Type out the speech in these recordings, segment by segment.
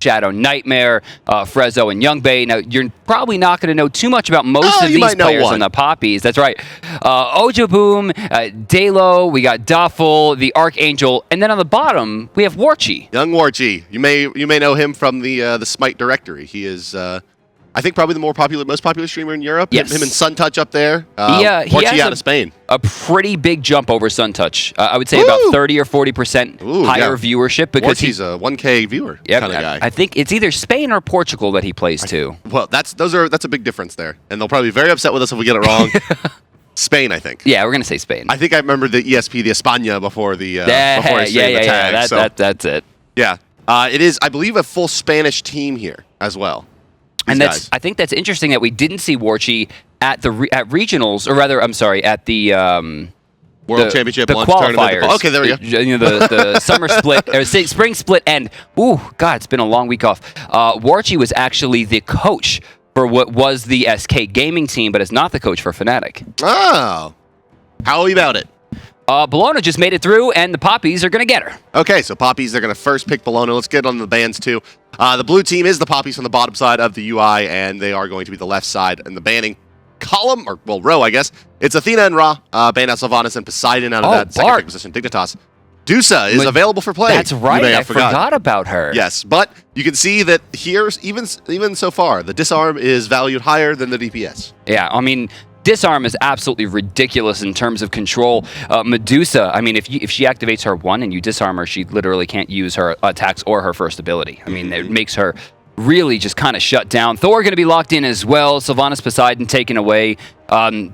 Shadow Nightmare, Frezzo, and Youngbay. Now, you're probably not going to know too much about most of these players on the Papis. That's right. Ojoboom, Dalo, we got Duffel, the Archangel, and then on the bottom, we have Warchi. Young Warchi. You may know him from the SMITE directory. He is... I think probably the most popular streamer in Europe. Yes. Him and SunTouch up there. He Warchi out of Spain. A pretty big jump over SunTouch. I would say about 30 or 40% higher viewership because he's a 1K viewer kind of guy. I think it's either Spain or Portugal that he plays to. Well, that's a big difference there, and they'll probably be very upset with us if we get it wrong. Spain, I think. Yeah, we're gonna say Spain. I think I remember the ESP, the España before the tag. That's it. Yeah, it is. I believe a full Spanish team here as well. And I think that's interesting that we didn't see Warchi at regionals, or rather, I'm sorry, at the World Championship, the qualifiers. Tournament. Okay, there we go. You know, the summer split or spring split end. Ooh, God, it's been a long week off. Warchi was actually the coach for what was the SK Gaming team, but is not the coach for Fnatic. Oh, how are we about it? Bologna just made it through, and the Papis are going to get her. Okay, so Papis, they're going to first pick Bologna. Let's get on the bans, too. The blue team is the Papis on the bottom side of the UI, and they are going to be the left side in the banning column, or, well, row, I guess. It's Athena and Ra, ban out Sylvanas and Poseidon out of that second position. Dignitas. Dusa is available for play. That's right, I forgot about her. Yes, but you can see that here, even so far, the disarm is valued higher than the DPS. Yeah, I mean... Disarm is absolutely ridiculous in terms of control. Medusa, I mean, if she activates her 1 and you disarm her, she literally can't use her attacks or her first ability. I mean, it makes her really just kind of shut down. Thor going to be locked in as well. Sylvanas Poseidon taken away.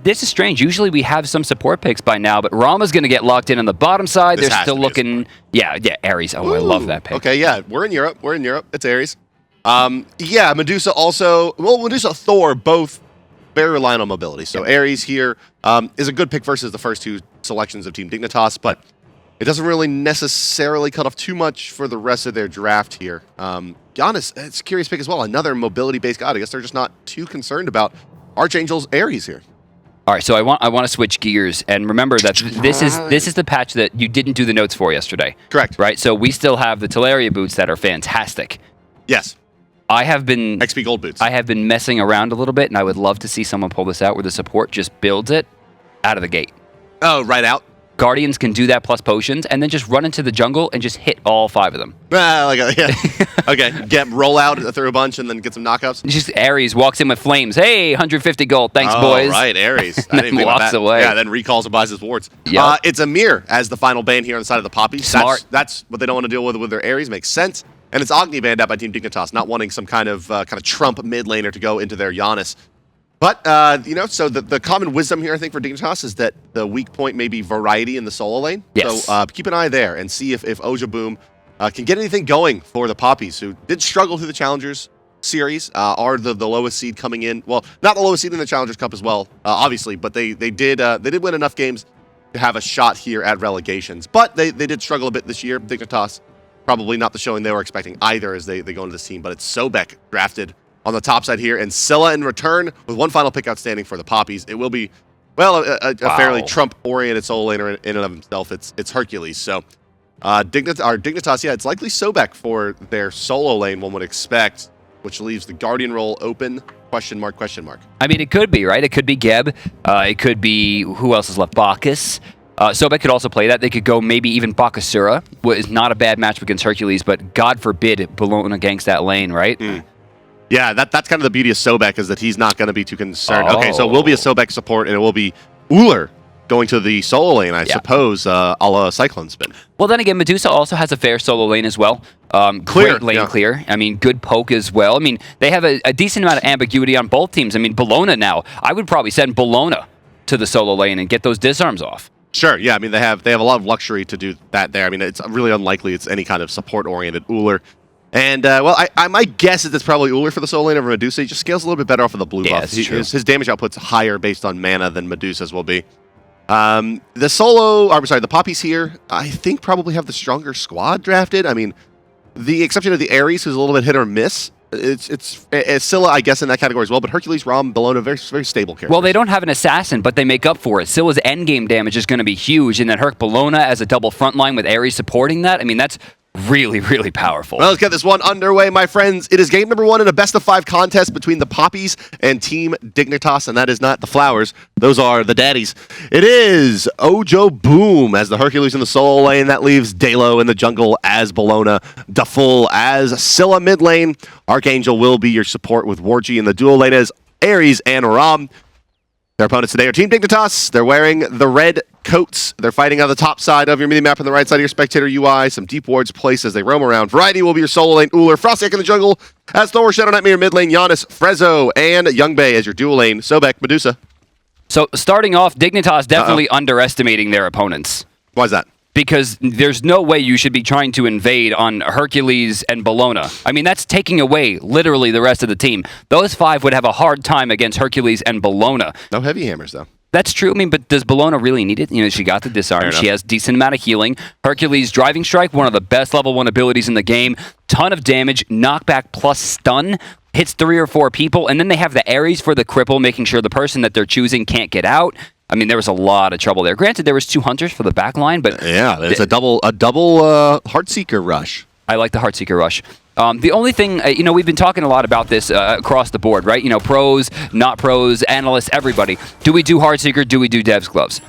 This is strange. Usually we have some support picks by now, but Rama's going to get locked in on the bottom side. They're still looking... Yeah, Ares. Oh, I love that pick. Okay, yeah, we're in Europe. It's Ares. Yeah, Medusa also... Well, Medusa, Thor, both... very reliant on mobility. So Ares here is a good pick versus the first two selections of Team Dignitas, but it doesn't really necessarily cut off too much for the rest of their draft here. Giannis, it's a curious pick as well. Another mobility-based god. I guess they're just not too concerned about Archangel's Ares here. All right, so I want to switch gears and remember that this is the patch that you didn't do the notes for yesterday. Correct. Right. So we still have the Teleria boots that are fantastic. Yes. I have been XP Gold boots. I have been messing around a little bit, and I would love to see someone pull this out where the support just builds it out of the gate. Oh, right out. Guardians can do that plus potions, and then just run into the jungle and just hit all 5 of them. Okay, roll out through a bunch and then get some knockouts. Just Ares walks in with flames. Hey, 150 gold. Thanks, boys. Right, Ares. And then walks away. Yeah, then recalls and buys his wards. Yep. It's Amir as the final ban here on the side of the Papis. Smart. That's what they don't want to deal with their Ares. Makes sense. And it's Agni banned out by Team Dignitas, not wanting some kind of Trump mid laner to go into their Giannis. But, so the common wisdom here, I think, for Dignitas is that the weak point may be variety in the solo lane. Yes. So keep an eye there and see if Ojoboom can get anything going for the Papis, who did struggle through the Challengers series, are the lowest seed coming in. Well, not the lowest seed in the Challengers Cup as well, obviously, but they did win enough games to have a shot here at relegations. But they did struggle a bit this year. Dignitas, probably not the showing they were expecting either as they go into this team, but it's Sobek drafted on the top side here, and Scylla in return with one final pick outstanding for the Papis. It will be, well, a fairly Trump-oriented solo laner in and of himself. It's Hercules. So Dignitas, yeah, it's likely Sobek for their solo lane, one would expect, which leaves the Guardian role open, question mark. I mean, it could be, right? It could be Geb. It could be, who else is left? Bacchus. Sobek could also play that. They could go maybe even Bacchusura, which is not a bad match against Hercules, but God forbid Bologna ganks that lane, right? Yeah, that's kind of the beauty of Sobek, is that he's not going to be too concerned. Okay, so it will be a Sobek support, and it will be Uller going to the solo lane, I suppose, a la Cyclone Spin. Well, then again, Medusa also has a fair solo lane as well. Great lane clear. I mean, good poke as well. I mean, they have a decent amount of ambiguity on both teams. I mean, Bologna now, I would probably send Bologna to the solo lane and get those disarms off. Sure, yeah. I mean, they have a lot of luxury to do that there. I mean, it's really unlikely it's any kind of support-oriented Uller. And, well, my guess is it's probably Uller for the solo lane over Medusa. He just scales a little bit better off of the blue buff. His damage output's higher based on mana than Medusa's will be. The Papis here, I think probably have the stronger squad drafted. I mean, the exception of the Ares, who's a little bit hit or miss. It's Scylla, I guess, in that category as well, but Hercules, Ram, Bologna, very, very stable characters. Well, they don't have an assassin, but they make up for it. Scylla's endgame damage is going to be huge, and then Bologna as a double frontline with Ares supporting that. I mean, that's really, really powerful. Well, let's get this one underway, my friends. It is game number 1 in a best-of-5 contest between the Papis and Team Dignitas, and that is not the Flowers. Those are the daddies. It is Ojo Boom as the Hercules in the solo lane. That leaves Dalo in the jungle as Bologna, Daful as Scylla mid lane. Archangel will be your support with Warji in the dual lane as Ares and Ram. Their opponents today are Team Dignitas. They're wearing the red coats. They're fighting on the top side of your mini-map on the right side of your spectator UI. Some deep wards placed as they roam around. Variety will be your solo lane. Uller, Frosty in the jungle. As Thor, Shadow Nightmare, your mid lane. Giannis, Frezzo, and Youngbei as your dual lane. Sobek, Medusa. So starting off, Dignitas definitely underestimating their opponents. Why is that? Because there's no way you should be trying to invade on Hercules and Bologna. I mean, that's taking away literally the rest of the team. Those 5 would have a hard time against Hercules and Bologna. No heavy hammers, though. That's true. I mean, but does Bologna really need it? You know, she got the disarm. She has decent amount of healing. Hercules Driving Strike, one of the best level 1 abilities in the game. Ton of damage, knockback plus stun. Hits 3 or 4 people. And then they have the Ares for the cripple, making sure the person that they're choosing can't get out. I mean, there was a lot of trouble there. Granted, there was 2 hunters for the back line, but yeah, it's a double Heartseeker rush. I like the Heartseeker rush. The only thing, you know, we've been talking a lot about this across the board, right? You know, pros, not pros, analysts, everybody. Do we do Heartseeker? Do we do Dev's Gloves?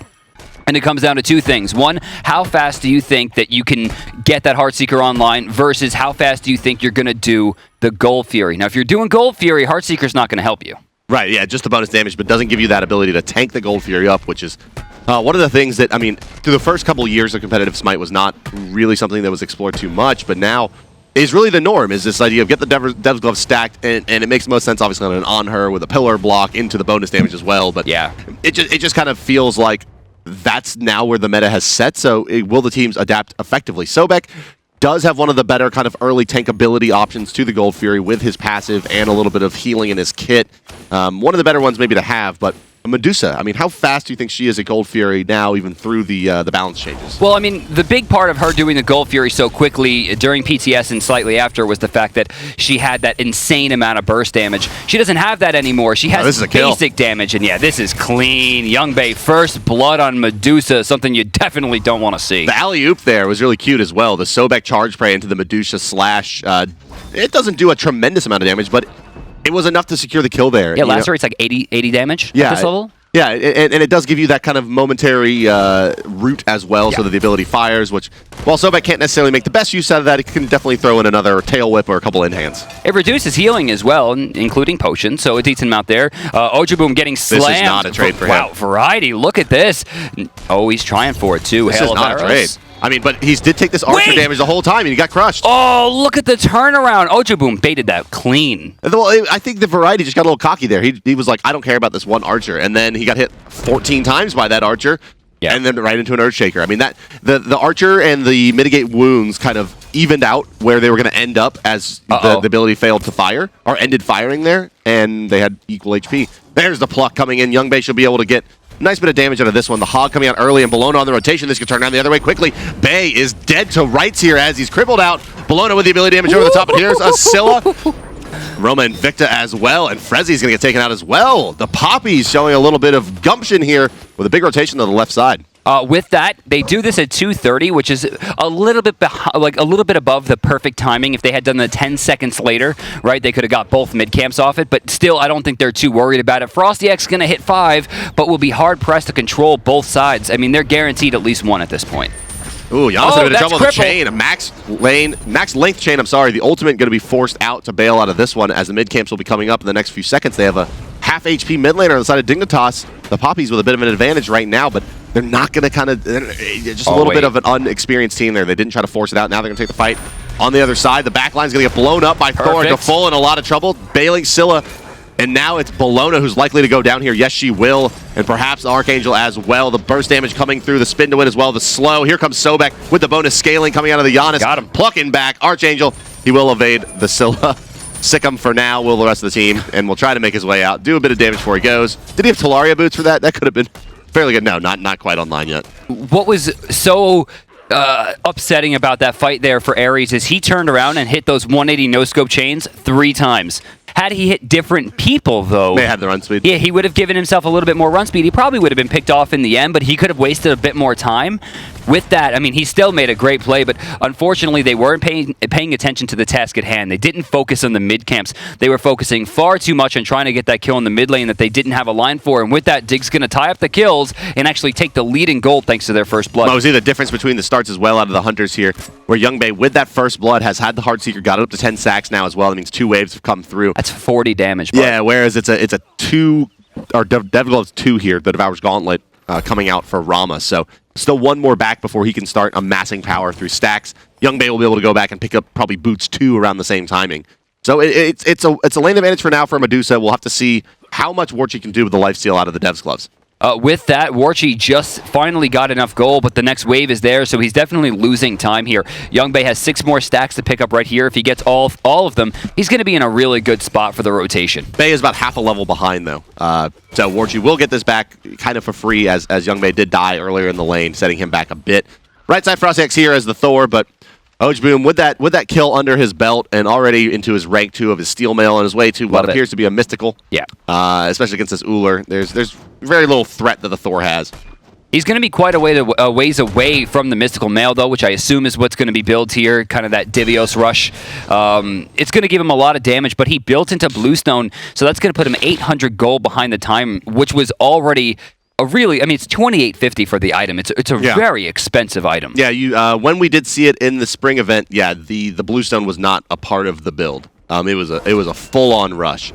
And it comes down to 2 things. One, how fast do you think that you can get that Heartseeker online versus how fast do you think you're going to do the Gold Fury? Now, if you're doing Gold Fury, Heartseeker's not going to help you. Right, yeah, just the bonus damage, but doesn't give you that ability to tank the Gold Fury up, which is one of the things that, I mean, through the first couple of years of competitive Smite was not really something that was explored too much, but now is really the norm, is this idea of get the Dev's Glove stacked, and it makes most sense, obviously, on her with a pillar block into the bonus damage as well, but yeah, it just kind of feels like that's now where the meta has set, so will the teams adapt effectively? Sobek does have one of the better kind of early tankability options to the Gold Fury with his passive and a little bit of healing in his kit. One of the better ones maybe to have, but Medusa, I mean, how fast do you think she is a Gold Fury now, even through the balance changes? Well, I mean, the big part of her doing the Gold Fury so quickly during PTS and slightly after was the fact that she had that insane amount of burst damage. She doesn't have that anymore. She has basic damage, and yeah, this is clean. Youngbei, first blood on Medusa, something you definitely don't want to see. The alley-oop there was really cute as well. The Sobek charge spray into the Medusa slash. It doesn't do a tremendous amount of damage, but it was enough to secure the kill there. Yeah, lacerate's like 80 damage at this level. Yeah, and it does give you that kind of momentary root as well, so that the ability fires, which, while Sobek can't necessarily make the best use out of that, it can definitely throw in another tail whip or a couple in-hands. It reduces healing as well, including potions, so a decent amount there. Ojoboom getting slammed. This is not a trade for him. Wow, Variety, look at this. Oh, he's trying for it too. This is not a trade. I mean, but he did take this archer damage the whole time, and he got crushed. Oh, look at the turnaround. Ojoboom baited that clean. Well, I think the Variety just got a little cocky there. He was like, I don't care about this one archer. And then he got hit 14 times by that archer, and then right into an Earthshaker. I mean, that the archer and the mitigate wounds kind of evened out where they were going to end up as the ability failed to fire, or ended firing there, and they had equal HP. There's the pluck coming in. Youngbei should be able to get nice bit of damage out of this one. The Hog coming out early, and Bologna on the rotation. This could turn around the other way quickly. Bay is dead to rights here as he's crippled out. Bologna with the ability damage over the top, and here's a Scylla. Roma and Victa as well, and Frezzy's going to get taken out as well. The Papis showing a little bit of gumption here with a big rotation to the left side. With that, they do this at 2:30, which is a little bit above the perfect timing. If they had done the 10 seconds later, right, they could have got both mid camps off it. But still, I don't think they're too worried about it. Frosty X going to hit 5, but will be hard pressed to control both sides. I mean, they're guaranteed at least 1 at this point. Ooh, Giannis in a bit of trouble with the chain. A max length chain, I'm sorry. The ultimate going to be forced out to bail out of this one as the mid camps will be coming up in the next few seconds. They have a half HP mid laner on the side of Dignitas. The Papis with a bit of an advantage right now, but they're not going to kind of, just a little bit of an unexperienced team there. They didn't try to force it out. Now they're going to take the fight on the other side. The back line's going to get blown up by Thor. Daful in a lot of trouble. Bailing Scylla. And now it's Bologna who's likely to go down here. Yes, she will. And perhaps Archangel as well. The burst damage coming through. The spin to win as well. The slow. Here comes Sobek with the bonus scaling coming out of the Giannis. Got him. Plucking back. Archangel. He will evade the Scylla. Sick him for now, will the rest of the team. And will try to make his way out. Do a bit of damage before he goes. Did he have Talaria boots for that? That could have been fairly good. No, not quite online yet. What was so upsetting about that fight there for Ares is he turned around and hit those 180 no-scope chains 3 times. Had he hit different people, though... They had the run speed. Yeah, he would have given himself a little bit more run speed. He probably would have been picked off in the end, but he could have wasted a bit more time. with that, I mean, he still made a great play, but unfortunately, they weren't paying attention to the task at hand. They didn't focus on the mid camps. They were focusing far too much on trying to get that kill in the mid lane that they didn't have a line for, and with that, Dig's going to tie up the kills and actually take the lead in gold thanks to their first blood. Well, we see the difference between the starts as well out of the Hunters here, where Youngbae, with that first blood, has had the Heartseeker, got it up to 10 sacks now as well. That means 2 waves have come through. That's 40 damage. Bro. Yeah, whereas it's a 2, or Devglove's 2 here, the Devourer's Gauntlet coming out for Rama. So still 1 more back before he can start amassing power through stacks. Youngbae will be able to go back and pick up probably Boots 2 around the same timing. So it's a lane advantage for now for Medusa. We'll have to see how much Warchi can do with the lifesteal out of the Devs gloves. With that, Warchi just finally got enough gold, but the next wave is there, so he's definitely losing time here. Youngbae has 6 more stacks to pick up right here. If he gets all of them, he's going to be in a really good spot for the rotation. Bae is about half a level behind, though. So Warchi will get this back kind of for free, as Youngbae did die earlier in the lane, setting him back a bit. Right side Frostix here as the Thor, but Ojboom with that kill under his belt and already into his rank 2 of his steel mail on his way to what appears to be a mystical. Yeah. Especially against this Uller. There's very little threat that the Thor has. He's going to be quite a ways away from the mystical mail, though, which I assume is what's going to be built here, kind of that Divios rush. It's going to give him a lot of damage, but he built into Bluestone, so that's going to put him 800 gold behind the time, which was already it's 28.50 for the item. It's a very expensive item. Yeah, when we did see it in the spring event, the Bluestone was not a part of the build. It was a full-on rush.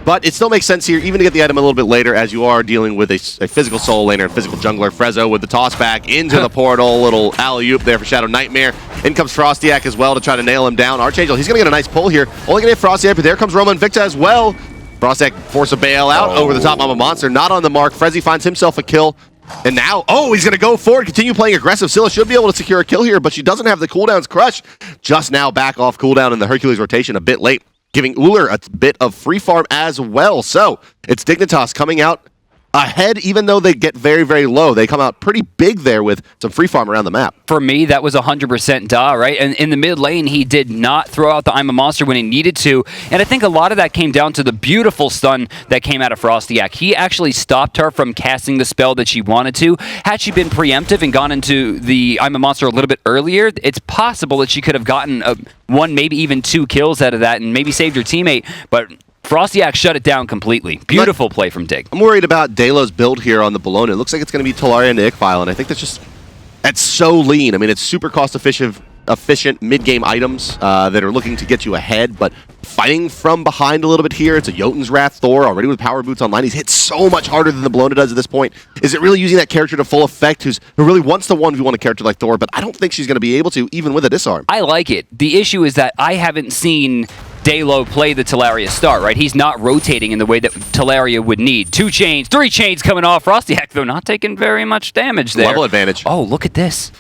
But it still makes sense here, even to get the item a little bit later, as you are dealing with a physical soul laner and physical jungler. Frezzo with the toss back into the portal, little alley-oop there for Shadow Nightmare. In comes Frostiak as well to try to nail him down. Archangel, he's going to get a nice pull here. Only going to hit Frostiak, but there comes Roma Invicta as well. Frostek force a bail out over the top of a monster, not on the mark. Frezzy finds himself a kill. And now, he's going to go forward, continue playing aggressive. Scylla should be able to secure a kill here, but she doesn't have the cooldowns. Crush just now back off cooldown in the Hercules rotation a bit late, giving Uller a bit of free farm as well. So it's Dignitas coming out ahead, even though they get very, very low. They come out pretty big there with some free farm around the map. For me, that was 100% Da, right? And in the mid lane, he did not throw out the I'm a Monster when he needed to. And I think a lot of that came down to the beautiful stun that came out of Frostiak. He actually stopped her from casting the spell that she wanted to. Had she been preemptive and gone into the I'm a Monster a little bit earlier, it's possible that she could have gotten 1, maybe even 2 kills out of that and maybe saved her teammate. But Frostiak shut it down completely. Beautiful play from Dig. I'm worried about Delo's build here on the Bellona. It looks like it's going to be Talaria into Ickfile, and I think that's so lean. I mean, it's super cost-efficient mid-game items that are looking to get you ahead, but fighting from behind a little bit here. It's a Jotun's Wrath Thor, already with Power Boots online. He's hit so much harder than the Bellona does at this point. Is it really using that character to full effect, who really wants to 1v1 a character like Thor, but I don't think she's going to be able to, even with a disarm. I like it. The issue is that I haven't seen Dalo play the Talaria start, right? He's not rotating in the way that Talaria would need. 2 chains, 3 chains coming off. Frostiak, though, not taking very much damage there. Level advantage. Oh, look at this.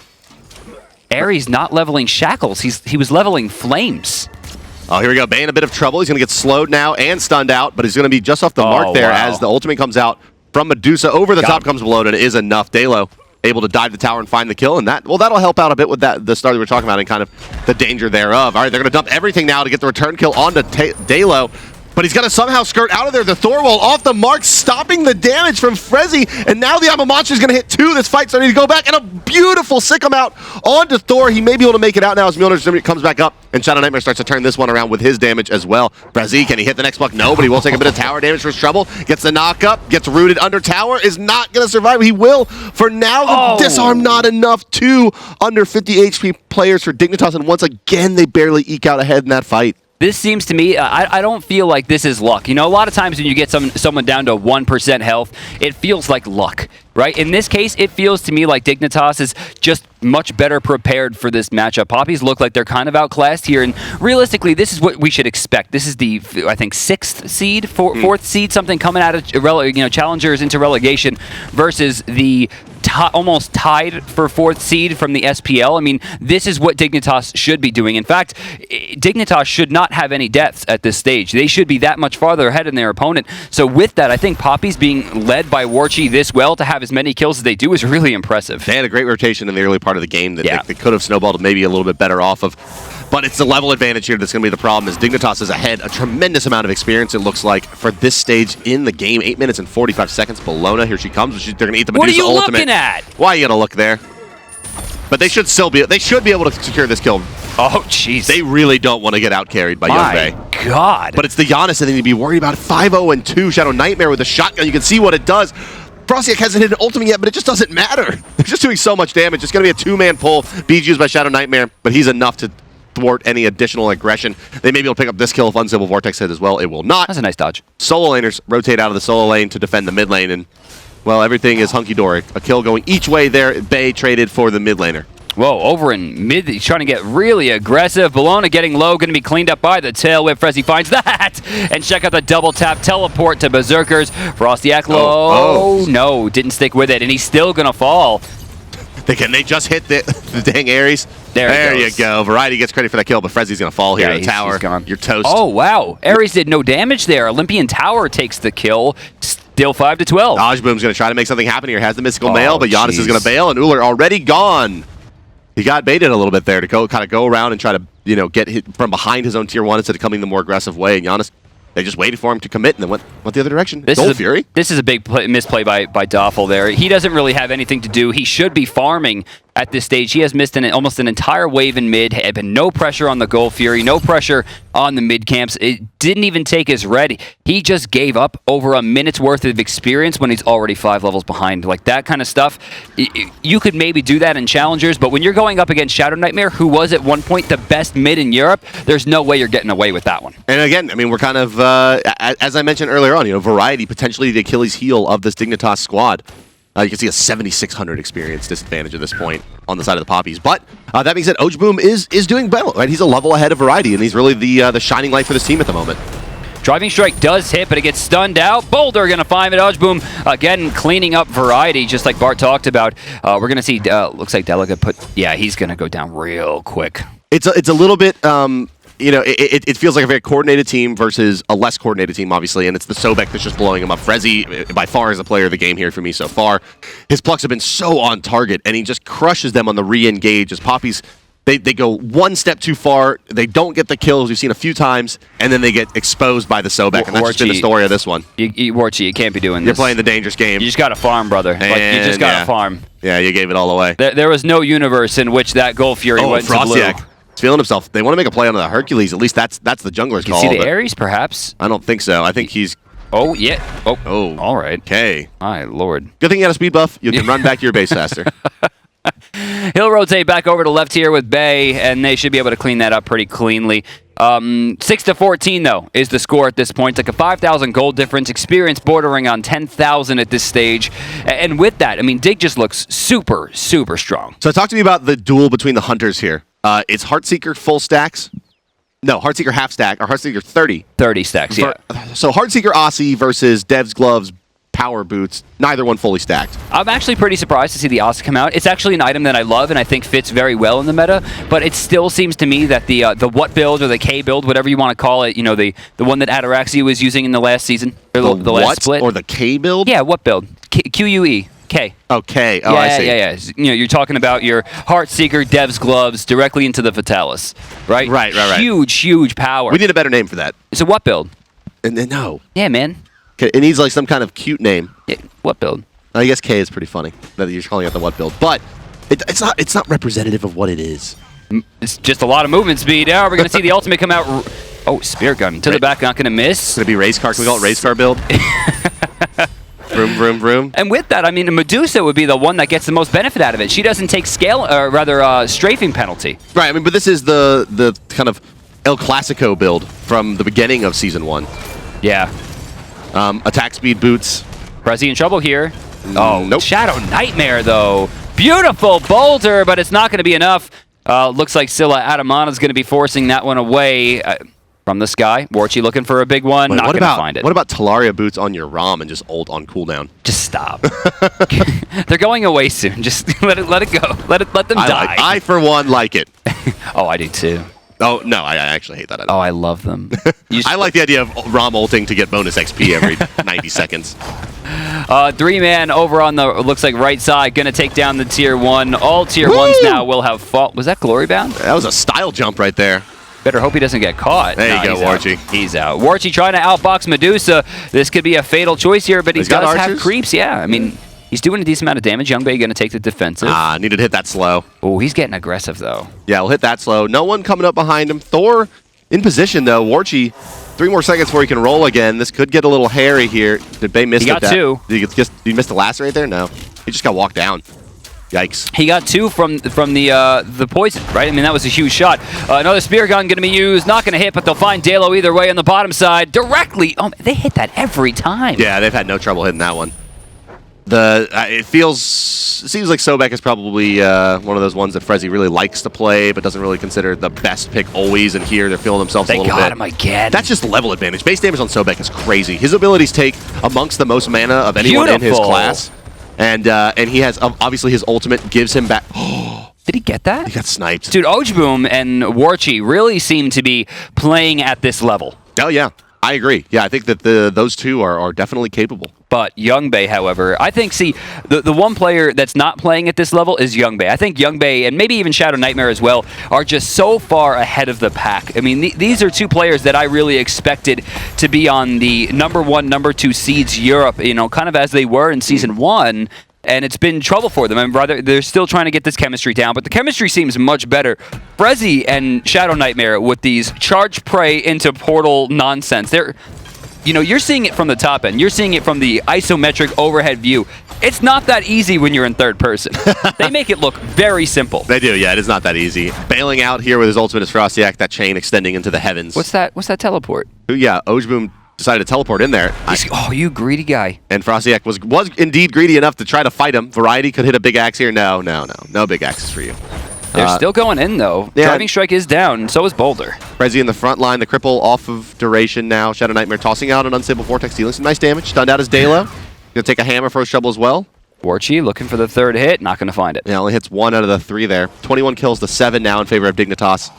Ares not leveling Shackles. He was leveling Flames. Oh, here we go. Bae in a bit of trouble. He's going to get slowed now and stunned out, but he's going to be just off the mark there as the ultimate comes out from Medusa. Over the top comes Bellona, and it is enough. Dalo able to dive the tower and find the kill, and that'll help out a bit with the start that we're talking about and kind of the danger thereof. All right, they're going to dump everything now to get the return kill onto Dalo, but he's got to somehow skirt out of there. The Thor wall off the mark, stopping the damage from Frezzy, and now the Ama Monster is going to hit 2. This fight's starting to go back, and a beautiful Sick'em out onto Thor. He may be able to make it out now as Mjolnir comes back up, and Shadow Nightmare starts to turn this one around with his damage as well. Frezzy, can he hit the next block? No, but he will take a bit of tower damage for his trouble. Gets the knock up, gets rooted under tower, is not going to survive. He will for now. The disarm not enough. 2 under 50 HP players for Dignitas, and once again, they barely eke out ahead in that fight. This seems to me, I don't feel like this is luck. You know, a lot of times when you get someone down to 1% health, it feels like luck, right? In this case, it feels to me like Dignitas is just much better prepared for this matchup. Poppies look like they're kind of outclassed here, and realistically, this is what we should expect. This is the, I think, 6th seed, 4th seed, something coming out of challengers into relegation versus the almost tied for 4th seed from the SPL. I mean, this is what Dignitas should be doing. In fact, Dignitas should not have any deaths at this stage. They should be that much farther ahead than their opponent. So with that, I think Poppies being led by Warchi this well to have as many kills as they do is really impressive. They had a great rotation in the early part of the game that they could have snowballed maybe a little bit better off of. But it's the level advantage here that's going to be the problem, as Dignitas is ahead a tremendous amount of experience, it looks like, for this stage in the game. 8 minutes and 45 seconds. Bellona, here she comes. They're going to eat the Medusa ultimate. What are you looking at? Why are you going to look there? But they should still be. They should be able to secure this kill. Oh, jeez. They really don't want to get out carried by Young Bae. My God. But it's the Giannis that they need to be worried about. 5-0-2 Shadow Nightmare with a shotgun. You can see what it does. Frostiak hasn't hit an ultimate yet, but it just doesn't matter. They're just doing so much damage. It's going to be a two-man pull. Bees used by Shadow Nightmare, but he's enough to thwart any additional aggression. They may be able to pick up this kill if Unstable Vortex hit as well. It will not. That's a nice dodge. Solo laners rotate out of the solo lane to defend the mid lane, and, well, everything is hunky-dory. A kill going each way there. Bae traded for the mid laner. Whoa, over in mid, he's trying to get really aggressive. Bellona getting low, going to be cleaned up by the tail whip. Frezzy finds that! And check out the double tap teleport to Berserkers. Frostiak low. Oh, no, didn't stick with it, and he's still going to fall. Can they just hit the dang Ares? There you go. Variety gets credit for that kill, but Frezzy's going to fall here in the tower. You're toast. Oh, wow. Ares did no damage there. Olympian Tower takes the kill. Still 5-12. Dodgeboom's going to try to make something happen here. Has the mystical mail, but Giannis is going to bail, and Uller already gone. He got baited a little bit there to kind of go around and try to get hit from behind his own tier 1 instead of coming the more aggressive way. And Giannis, they just waited for him to commit and then went the other direction. Fury. This is a big misplay by Doffel there. He doesn't really have anything to do. He should be farming at this stage. He has missed almost an entire wave in mid. Had been no pressure on the Gold Fury, no pressure on the mid camps. It didn't even take his red. He just gave up over a minute's worth of experience when he's already 5 levels behind. Like that kind of stuff, you could maybe do that in challengers, but when you're going up against Shadow Nightmare, who was at one point the best mid in Europe, there's no way you're getting away with that one. And again, I mean, we're kind of, as I mentioned earlier on, Variety potentially the Achilles heel of this Dignitas squad. You can see a 7,600 experience disadvantage at this point on the side of the Papis. But that being said, Ojboom is doing well, right? He's a level ahead of Variety, and he's really the shining light for this team at the moment. Driving Strike does hit, but it gets stunned out. Boulder going to find it. Ojboom, again, cleaning up Variety, just like Bart talked about. We're going to see, looks like Delica he's going to go down real quick. It's a little bit... it feels like a very coordinated team versus a less coordinated team, obviously, and it's the Sobek that's just blowing him up. Frezzy, by far, is the player of the game here for me so far. His plucks have been so on target, and he just crushes them on the re-engage as Papis, they go one step too far, they don't get the kills we've seen a few times, and then they get exposed by the Sobek, and that's just been the story of this one. Warchi, you can't be doing this. You're playing the dangerous game. You just got to farm, brother. You just got to farm. Yeah, you gave it all away. There was no universe in which that Gold Fury went to blue. He's feeling himself. They want to make a play on the Hercules. At least that's the jungler's call. You see the Ares, perhaps? I don't think so. I think he's... Oh, yeah. Oh, all right. Okay. My lord. Good thing you got a speed buff. You can run back to your base faster. He'll rotate back over to left here with Bae, and they should be able to clean that up pretty cleanly. 6-14, though, is the score at this point. It's like a 5,000 gold difference. Experience bordering on 10,000 at this stage. And with that, I mean, Dig just looks super, super strong. So talk to me about the duel between the hunters here. It's Heartseeker full stacks. No, Heartseeker half stack, or Heartseeker 30. 30 stacks, yeah. So Heartseeker Aussie versus Dev's Gloves Power Boots, neither one fully stacked. I'm actually pretty surprised to see the Aussie come out. It's actually an item that I love and I think fits very well in the meta, but it still seems to me that the what build or the K build, whatever you want to call it, the one that Ataraxia was using in the last season, or the last split. Or the K build? Yeah, what build? QUE. K. Oh, K. Oh, yeah, I see. Yeah. You're talking about your Heartseeker, Dev's Gloves, directly into the Fatalis, right? Right. Huge power. We need a better name for that. It's a what build? And then, no. Yeah, man. It needs like some kind of cute name. Yeah, what build? I guess K is pretty funny that you're calling it the what build, but it's not representative of what it is. It's just a lot of movement speed. Now we're going to see the ultimate come out. Oh, Spear Gun to the back, not going to miss. It's going to be race car. Can we call it race car build? Vroom. And with that, I mean, Medusa would be the one that gets the most benefit out of it. She doesn't take strafing penalty. Right. I mean, but this is the kind of El Clasico build from the beginning of Season 1. Yeah. Attack speed boots. Frezzy in trouble here. Oh, nope. Shadow Nightmare, though. Beautiful boulder, but it's not going to be enough. Looks like Scylla Adamana's going to be forcing that one away from the sky. Warchi looking for a big one. Not going to find it. What about Talaria boots on your ROM and just ult on cooldown? Just stop. They're going away soon. Just let it go. Let them die. I, for one, like it. Oh, I do too. Oh, no, I actually hate that. Oh, I love them. I like the idea of ROM ulting to get bonus XP every 90 seconds. 3-man over on the, looks like right side, going to take down the tier 1. All tier 1s now will have fault. Was that Glory Bound? That was a style jump right there. Better hope he doesn't get caught. There you go, Warchi. He's out. Warchi trying to outbox Medusa. This could be a fatal choice here, but he does have creeps. Yeah, I mean, He's doing a decent amount of damage. Youngbei going to take the defensive. Needed to hit that slow. Oh, he's getting aggressive, though. Yeah, we'll hit that slow. No one coming up behind him. Thor in position, though. Warchi, 3 more seconds before he can roll again. This could get a little hairy here. Did Bay miss it? He got 2. Did he miss the last right there? No. He just got walked down. Yikes. He got 2 from the poison, right? I mean, that was a huge shot. Another spear gun going to be used. Not going to hit, but they'll find Dalo either way on the bottom side. Directly. Oh, they hit that every time. Yeah, they've had no trouble hitting that one. It seems like Sobek is probably one of those ones that Frezzy really likes to play, but doesn't really consider the best pick always. And here they're feeling themselves a little bit. They got him again. That's just level advantage. Base damage on Sobek is crazy. His abilities take amongst the most mana of anyone in his class, and he has obviously his ultimate gives him back. Did he get that? He got sniped. Dude, Ojboom and Warchi really seem to be playing at this level. Oh yeah, I agree. Yeah, I think that those two are definitely capable. But Youngbei, however, I think, the one player that's not playing at this level is Youngbei. I think Youngbei, and maybe even Shadow Nightmare as well, are just so far ahead of the pack. I mean, these are 2 players that I really expected to be on the number 1, number 2 seeds Europe, kind of as they were in Season 1. And it's been trouble for them. I mean, they're still trying to get this chemistry down, but the chemistry seems much better. Frezzy and Shadow Nightmare with these charge prey into portal nonsense. You're seeing it from the top end. You're seeing it from the isometric overhead view. It's not that easy when you're in third person. They make it look very simple. They do, yeah. It is not that easy. Bailing out here with his ultimate is Frostyak, that chain extending into the heavens. What's that teleport? Yeah, Ojboom decided to teleport in there. Oh, you greedy guy. And Frostyak was indeed greedy enough to try to fight him. Variety could hit a big axe here. No big axes for you. They're still going in, though. Yeah. Driving Strike is down, and so is Boulder. Frezzy in the front line, the cripple off of duration now. Shadow Nightmare tossing out an Unstable Vortex, dealing some nice damage. Stunned out his Dalo. Gonna take a hammer for his trouble as well. Warchi looking for the 3rd hit, not gonna find it. Yeah, only hits 1 out of the 3 there. 21 kills to 7 now in favor of Dignitas.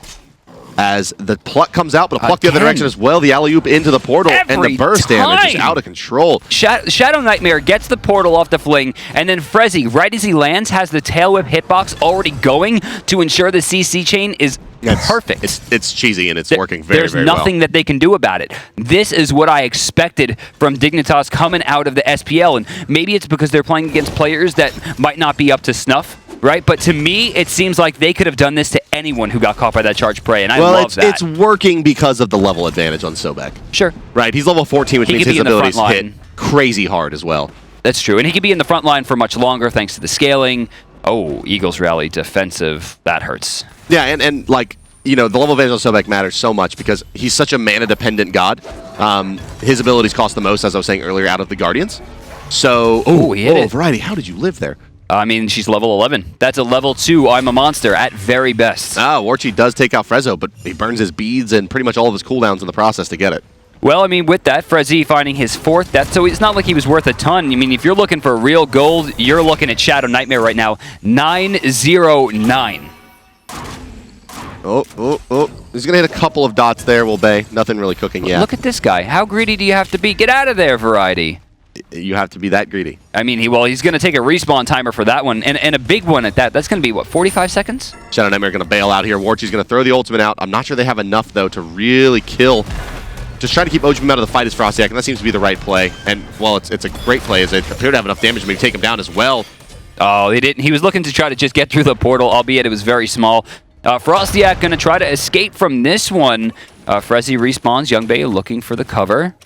As the pluck comes out, but a pluck the other direction as well. The alley-oop into the portal, and the burst damage is out of control. Shadow Nightmare gets the portal off the fling, and then Frezzy, right as he lands, has the tail whip hitbox already going to ensure the CC chain is perfect. It's cheesy, and it's working very, very well. There's nothing that they can do about it. This is what I expected from Dignitas coming out of the SPL, and maybe it's because they're playing against players that might not be up to snuff. Right, but to me, it seems like they could have done this to anyone who got caught by that charge prey, and I love that. It's working because of the level advantage on Sobek. Sure. Right, he's level 14, which means his abilities hit crazy hard as well. That's true, and he can be in the front line for much longer thanks to the scaling. Oh, Eagles Rally defensive, that hurts. Yeah, and like, the level advantage on Sobek matters so much because he's such a mana-dependent god. His abilities cost the most, as I was saying earlier, out of the Guardians. So, Variety, how did you live there? I mean, she's level 11. That's a level 2 I'm a monster at very best. Warchi does take out Frezzo, but he burns his beads and pretty much all of his cooldowns in the process to get it. Well, I mean, with that, Frezzy finding his 4th death, so it's not like he was worth a ton. I mean, if you're looking for real gold, you're looking at Shadow Nightmare right now. 909. Oh. He's going to hit a couple of dots there, Will Bay. Nothing really cooking yet. Look at this guy. How greedy do you have to be? Get out of there, Variety. You have to be that greedy. I mean, he's going to take a respawn timer for that one, and a big one at that. That's going to be, what, 45 seconds? Shadow Nightmare going to bail out here. Warchi's going to throw the ultimate out. I'm not sure they have enough, though, to really kill. Just try to keep Ojboom out of the fight as Frostyak, and that seems to be the right play. And, well, it's a great play, as they appear to have enough damage to maybe take him down as well. Oh, they didn't. He was looking to try to just get through the portal, albeit it was very small. Frostyak going to try to escape from this one. Frezzy respawns. Youngbei looking for the cover.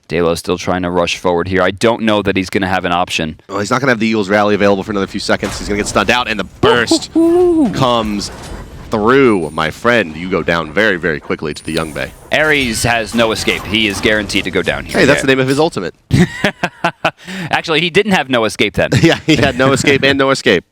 Dalo's still trying to rush forward here. I don't know that he's going to have an option. Well, he's not going to have the Eagles rally available for another few seconds. He's going to get stunned out, and the burst comes through. My friend, you go down very, very quickly to the Youngbei. Ares has no escape. He is guaranteed to go down here. Hey, that's the name of his ultimate. Actually, he didn't have no escape then. Yeah, he had no escape and no escape.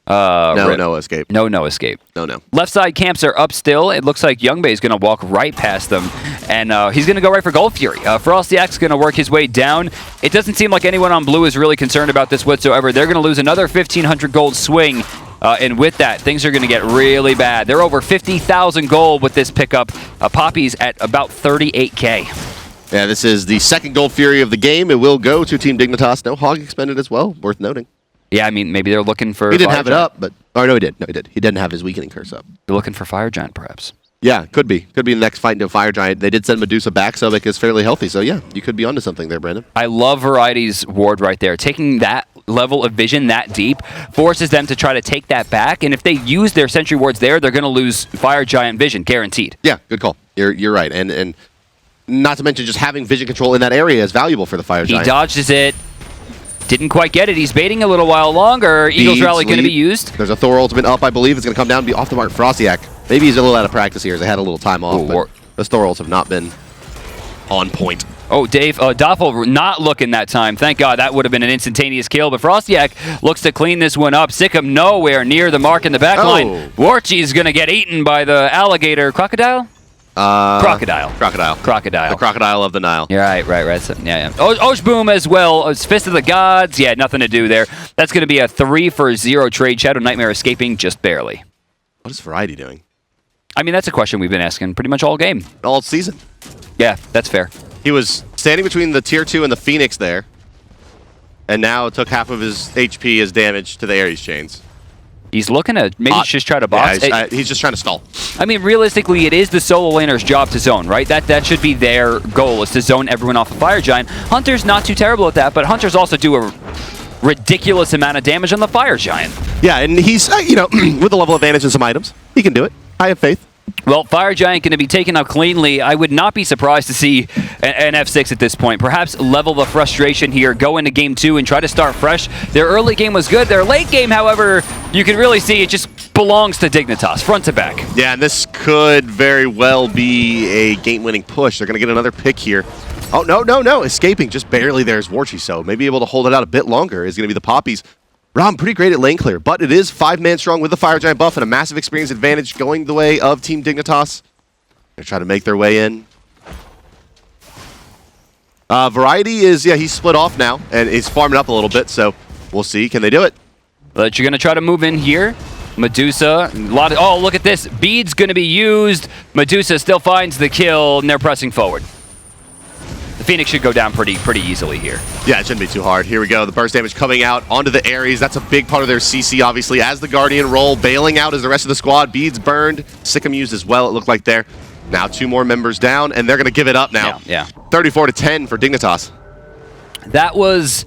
No escape. No escape. No. Left side camps are up still. It looks like Youngbei is going to walk right past them, and he's going to go right for Gold Fury. Frostyak's going to work his way down. It doesn't seem like anyone on blue is really concerned about this whatsoever. They're going to lose another 1,500 gold swing, and with that, things are going to get really bad. They're over 50,000 gold with this pickup. Papis at about 38K. Yeah, this is the second Gold Fury of the game. It will go to Team Dignitas. No hog expended as well, worth noting. Yeah, I mean, maybe they're looking for... He didn't have it up, but... Oh, no, he did. He didn't have his weakening curse up. They're looking for Fire Giant, perhaps. Yeah, could be. Could be the next fight into a Fire Giant. They did send Medusa back, so is fairly healthy. So, yeah, you could be onto something there, Brandon. I love Variety's ward right there. Taking that level of vision that deep forces them to try to take that back. And if they use their sentry wards there, they're going to lose Fire Giant vision, guaranteed. Yeah, good call. You're right. And not to mention just having vision control in that area is valuable for the Fire Giant. He dodges it. Didn't quite get it. He's baiting a little while longer. Eagle's Rally going to be used. There's a Thor ultimate up, I believe. It's going to come down and be off the mark. Frostiak. Maybe he's a little out of practice here as they had a little time off. Ooh, but those Thor ults have not been on point. Oh, Dave, Doppel not looking that time. Thank God, that would have been an instantaneous kill. But Frostiak looks to clean this one up. Sikkim nowhere near the mark in the back line. Warchi's going to get eaten by the alligator. Crocodile? Crocodile. Crocodile. Crocodile. The crocodile of the Nile. You're right. So, yeah. Oshboom as well. It's Fist of the Gods. Yeah, nothing to do there. That's going to be a 3-for-0 trade. Shadow Nightmare escaping just barely. What is Variety doing? I mean, that's a question we've been asking pretty much all game. All season. Yeah, that's fair. He was standing between the tier 2 and the Phoenix there. And now took half of his HP as damage to the Ares chains. He's looking to maybe just try to box. Yeah, he's just trying to stall. I mean, realistically, it is the solo laner's job to zone, right? That should be their goal, is to zone everyone off of Fire Giant. Hunter's not too terrible at that, but Hunters also do a ridiculous amount of damage on the Fire Giant. Yeah, and he's, with a level advantage in some items, he can do it. I have faith. Well, Fire Giant going to be taken out cleanly. I would not be surprised to see an F6 at this point. Perhaps level the frustration here, go into game 2 and try to start fresh. Their early game was good. Their late game, however, you can really see it just belongs to Dignitas, front to back. Yeah, and this could very well be a game-winning push. They're going to get another pick here. Oh, no. Escaping just barely there is Warchi, so maybe able to hold it out a bit longer is going to be the Papis. Rom, pretty great at lane clear, but it is 5-man strong with the Fire Giant buff and a massive experience advantage going the way of Team Dignitas. They're trying to make their way in. Variety is, he's split off now, and he's farming up a little bit, so we'll see. Can they do it? But you're going to try to move in here. Medusa, oh, look at this. Bead's going to be used. Medusa still finds the kill, and they're pressing forward. The Phoenix should go down pretty easily here. Yeah, it shouldn't be too hard. Here we go. The burst damage coming out onto the Ares. That's a big part of their CC, obviously, as the Guardian roll. Bailing out as the rest of the squad. Beads burned. Sikkim used as well, it looked like there. Now 2 more members down, and they're going to give it up now. Yeah. 34-10 for Dignitas. That was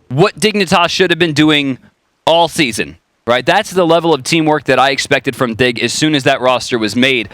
what Dignitas should have been doing all season, right? That's the level of teamwork that I expected from Dig as soon as that roster was made.